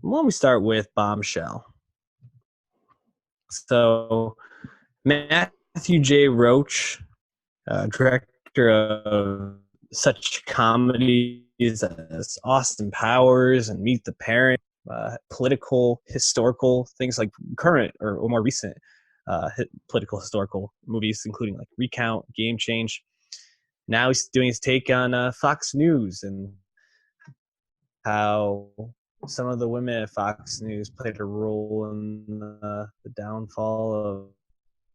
Why don't we start with Bombshell? So Matthew J. Roach, director of such comedies as Austin Powers and Meet the Parent, political, historical things like current or more recent political historical movies, including like Recount, Game Change. Now he's doing his take on Fox News and how some of the women at Fox News played a role in the downfall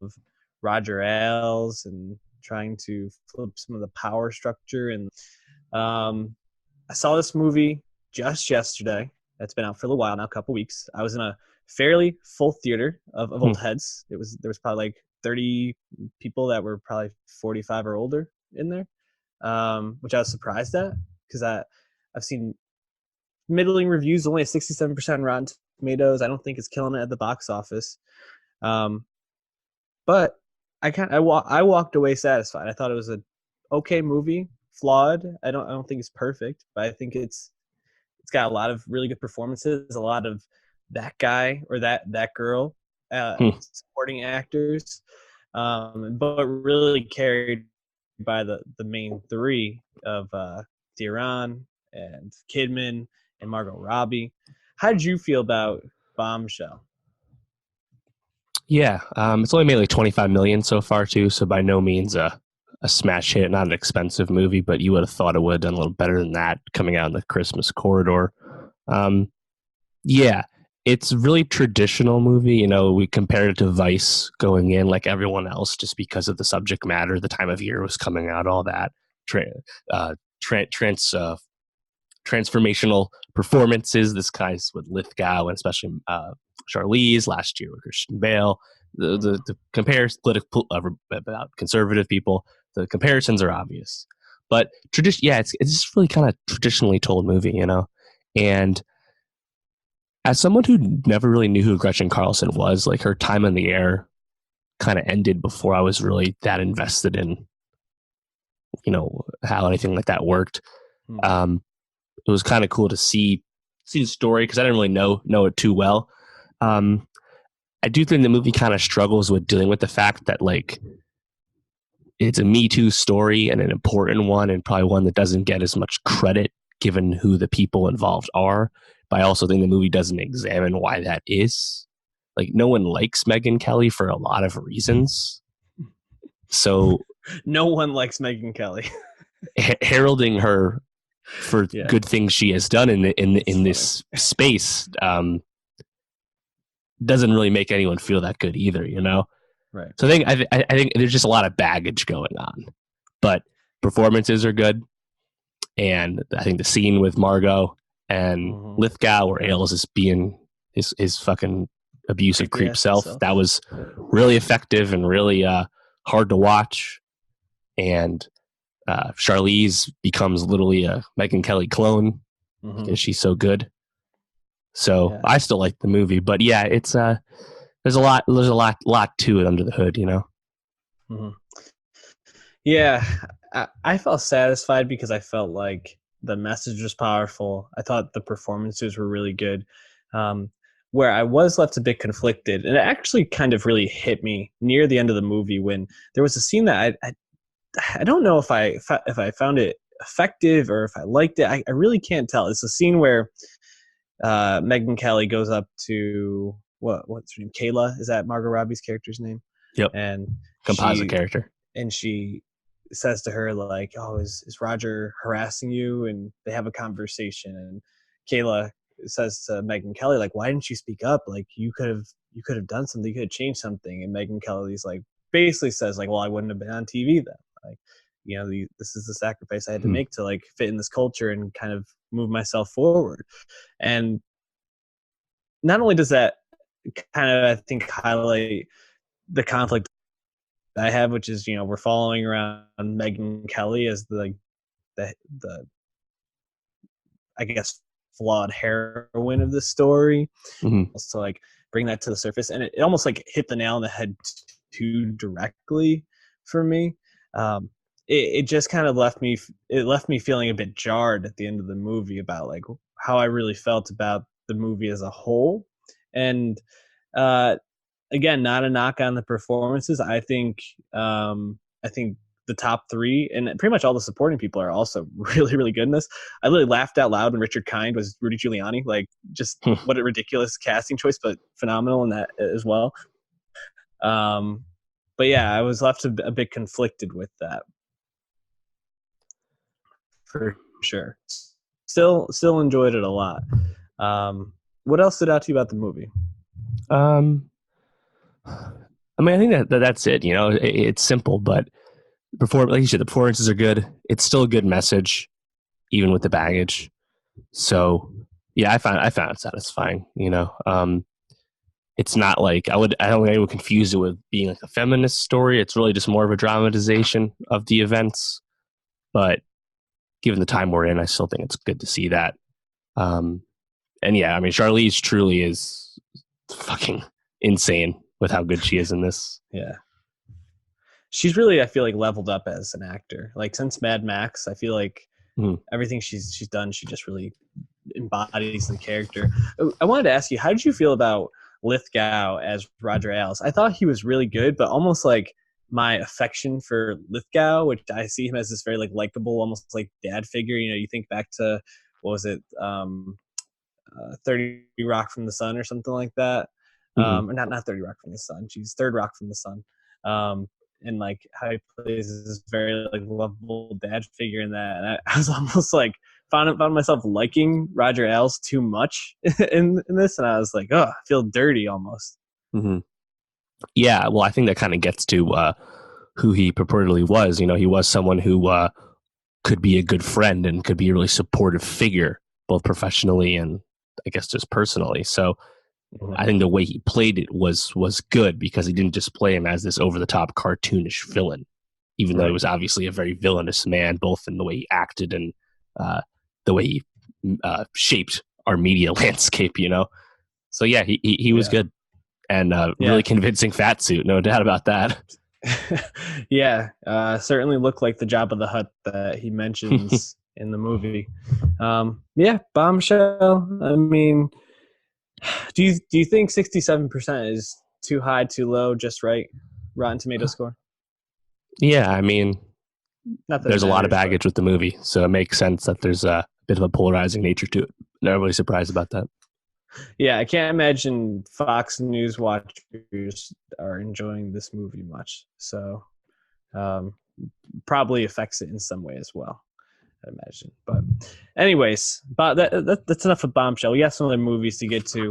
of Roger Ailes and trying to flip some of the power structure. And I saw this movie just yesterday. It's been out for a little while now, a couple weeks. I was in a fairly full theater of Hmm. old heads. There was probably like 30 people that were probably 45 or older in there, which I was surprised at because I've seen middling reviews, only a 67% Rotten Tomatoes. I don't think it's killing it at the box office. Um, but I walked away satisfied. I thought it was a okay movie, flawed. I don't think it's perfect, but I think it's got a lot of really good performances, a lot of that guy or that girl Hmm. supporting actors, but really carried by the main three of Theron and Kidman and Margot Robbie. How did you feel about Bombshell? Yeah, it's only made like 25 million so far too, so by no means a smash hit, not an expensive movie, but you would have thought it would have done a little better than that coming out in the Christmas corridor. Um, yeah, it's a really traditional movie. You know, we compared it to Vice going in like everyone else just because of the subject matter, the time of year was coming out, all that. Tra- uh, tra- trans Transformational performances. This guy's with Lithgow and especially Charlize last year with Christian Bale. The compares political about conservative people. The comparisons are obvious, but tradition. Yeah, it's just really kind of traditionally told movie, you know. And as someone who never really knew who Gretchen Carlson was, like her time in the air kind of ended before I was really that invested in how anything like that worked. Hmm. Um, it was kind of cool to see the story because I didn't really know it too well. Um, I do think the movie kind of struggles with dealing with the fact that like it's a Me Too story and an important one, and probably one that doesn't get as much credit given who the people involved are. But I also think the movie doesn't examine why that is. Like no one likes Megyn Kelly for a lot of reasons. So No one likes Megan Kelly. heralding her for Yeah, good things she has done it's in funny. this space doesn't really make anyone feel that good either, you know. Right. So I think there's just a lot of baggage going on, but performances are good, and I think the scene with Margot and Mm-hmm. Lithgow where Ailes is being his fucking abusive Creepy creep ass self, self. that was really effective and really hard to watch. And Charlize becomes literally a Megyn Kelly clone Mm-hmm. because she's so good. So Yeah. I still like the movie, but yeah, it's there's a lot to it under the hood, you know. Mm-hmm. Yeah, I felt satisfied because I felt like the message was powerful. I thought the performances were really good. Um, where I was left a bit conflicted, and it actually kind of really hit me near the end of the movie when there was a scene that I don't know if I found it effective or if I liked it. I really can't tell. It's a scene where Megan Kelly goes up to what's her name? Kayla, is that Margot Robbie's character's name? Yep, And composite she character. she says to her like, "Oh, is Roger harassing you?" And they have a conversation, and Kayla says to Megan Kelly like, "Why didn't you speak up? Like you could have done something, you could have changed something." And Megan Kelly's like basically says like, "Well, I wouldn't have been on TV then. Like, this is the sacrifice I had to Hmm. make to like fit in this culture and kind of move myself forward." And not only does that kind of I think highlight the conflict I have, which is we're following around Megan Kelly as the I guess flawed heroine of the story. Hmm. Also, like bring that to the surface, and it almost like hit the nail on the head too directly for me. Um, it just kind of left me feeling a bit jarred at the end of the movie about like how I really felt about the movie as a whole. And uh, again, not a knock on the performances. I think the top three and pretty much all the supporting people are also really, really good in this. I literally laughed out loud when Richard Kind was Rudy Giuliani. Like, just what a ridiculous casting choice, but phenomenal in that as well. Um, but yeah, I was left a bit conflicted with that for sure. Still enjoyed it a lot. What else stood out to you about the movie? Um, I mean, I think that's it. You know, it's simple, but like you said, the performances are good. It's still a good message, even with the baggage. So, yeah, I found it satisfying. You know, it's not like I don't think I would confuse it with being like a feminist story. It's really just more of a dramatization of the events. But given the time we're in, I still think it's good to see that. Um, and yeah, I mean, Charlize truly is fucking insane with how good she is in this. Yeah. She's really, I feel like, leveled up as an actor. Like, since Mad Max, I feel like everything she's done, she just really embodies the character. I wanted to ask you, how did you feel about Lithgow as Roger Ailes? I thought he was really good, but almost like my affection for Lithgow, which I see him as this very like likable, almost like dad figure. You know, you think back to what was it, 30 Rock from the Sun or something like that. Or not 30 Rock from the Sun. She's Third Rock from the Sun. And like how he plays this very like lovable dad figure in that. And I was almost like found myself liking Roger Ailes too much in this, and I was like, oh, I feel dirty almost. Mm-hmm. Yeah, well, I think that kind of gets to who he purportedly was. You know, he was someone who could be a good friend and could be a really supportive figure, both professionally and I guess just personally. So I think the way he played it was good because he didn't just play him as this over the top cartoonish villain, even though he was obviously a very villainous man, both in the way he acted and the way he shaped our media landscape. You know, so yeah, he was good and really convincing fat suit, no doubt about that. Yeah, certainly looked like the Jabba the Hutt that he mentions in the movie. Yeah, Bombshell. I mean, do you think 67% is too high, too low, just right? Rotten Tomato score. Yeah, I mean, Not that there's a lot of matters, baggage with the movie, so it makes sense that there's a bit of a polarizing nature to it. Not really surprised about that. Yeah, I can't imagine Fox News watchers are enjoying this movie much. So probably affects it in some way as well, I imagine. But anyways, that's enough of Bombshell. We have some other movies to get to.